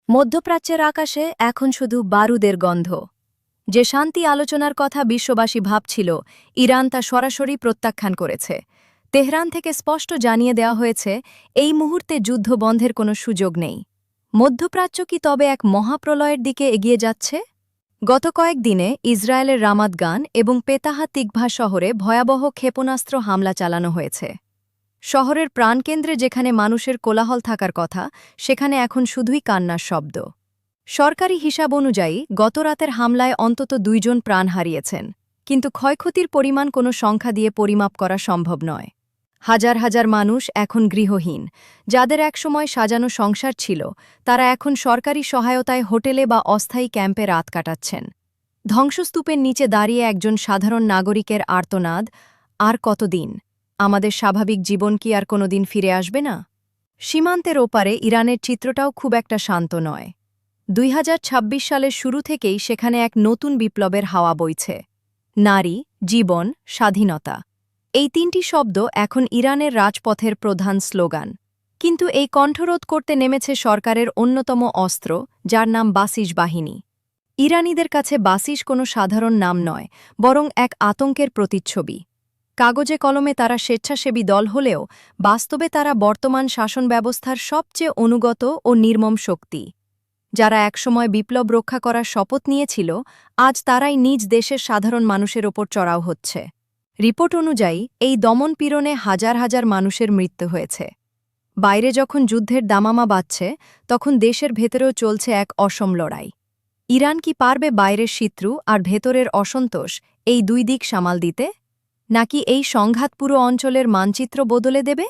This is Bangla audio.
মধ্যপ্রাচ্যের আকাশে এখন শুধু বারুদের গন্ধ। যে শান্তি আলোচনার কথা বিশ্ববাসী ভাবছিল, ইরান তা সরাসরি প্রত্যাখ্যান করেছে। তেহরান থেকে স্পষ্ট জানিয়ে দেওয়া হয়েছে, এই মুহূর্তে যুদ্ধ বন্ধের কোনো সুযোগ নেই। মধ্যপ্রাচ্য কি তবে এক মহাপ্রলয়ের দিকে এগিয়ে যাচ্ছে? গত কয়েকদিনে ইসরায়েলের রামাত গান এবং পেতাহা তিকভা শহরে ভয়াবহ ক্ষেপণাস্ত্র হামলা চালানো হয়েছে। শহরের প্রাণকেন্দ্রে যেখানে মানুষের কোলাহল থাকার কথা, সেখানে এখন শুধুই কান্নার শব্দ। সরকারি হিসাব অনুযায়ী গত রাতের হামলায় অন্তত ২ জন প্রাণ হারিয়েছেন, কিন্তু ক্ষয়ক্ষতির পরিমাণ কোনো সংখ্যা দিয়ে পরিমাপ করা সম্ভব নয়। হাজার হাজার মানুষ এখন গৃহহীন। যাদের একসময় সাজানো সংসার ছিল, তারা এখন সরকারি সহায়তায় হোটেলে বা অস্থায়ী ক্যাম্পে রাত কাটাচ্ছেন। ধ্বংসস্তূপের নিচে দাঁড়িয়ে একজন সাধারণ নাগরিকের আর্তনাদ, আর কতদিন? আমাদের স্বাভাবিক জীবন কি আর কোনোদিন ফিরে আসবে না? সীমান্তের ওপারে ইরানের চিত্রটাও খুব একটা শান্ত নয়। ২০২৬ সালের শুরু থেকেই সেখানে এক নতুন বিপ্লবের হাওয়া বইছে। নারী, জীবন, স্বাধীনতা, এই ৩টি শব্দ এখন ইরানের রাজপথের প্রধান স্লোগান। কিন্তু এই কণ্ঠরোধ করতে নেমেছে সরকারের অন্যতম অস্ত্র, যার নাম বাসিস বাহিনী। ইরানিদের কাছে বাসিস কোনো সাধারণ নাম নয়, বরং এক আতঙ্কের প্রতিচ্ছবি। কাগজে কলমে তারা স্বেচ্ছাসেবী দল হলেও বাস্তবে তারা বর্তমান শাসন ব্যবস্থার সবচেয়ে অনুগত ও নির্মম শক্তি। যারা একসময় বিপ্লব রক্ষা করার শপথ নিয়েছিল, আজ তারাই নিজ দেশের সাধারণ মানুষের ওপর চড়াও হচ্ছে। রিপোর্ট অনুযায়ী এই দমনপীড়নে হাজার হাজার মানুষের মৃত্যু হয়েছে। বাইরে যখন যুদ্ধের দামামা বাজছে, তখন দেশের ভেতরেও চলছে এক অসম লড়াই। ইরান কি পারবে বাইরের শত্রু আর ভেতরের অসন্তোষ, এই দুই দিক সামাল দিতে? নাকি এই সংঘাত পুরো অঞ্চলের মানচিত্র বদলে দেবে?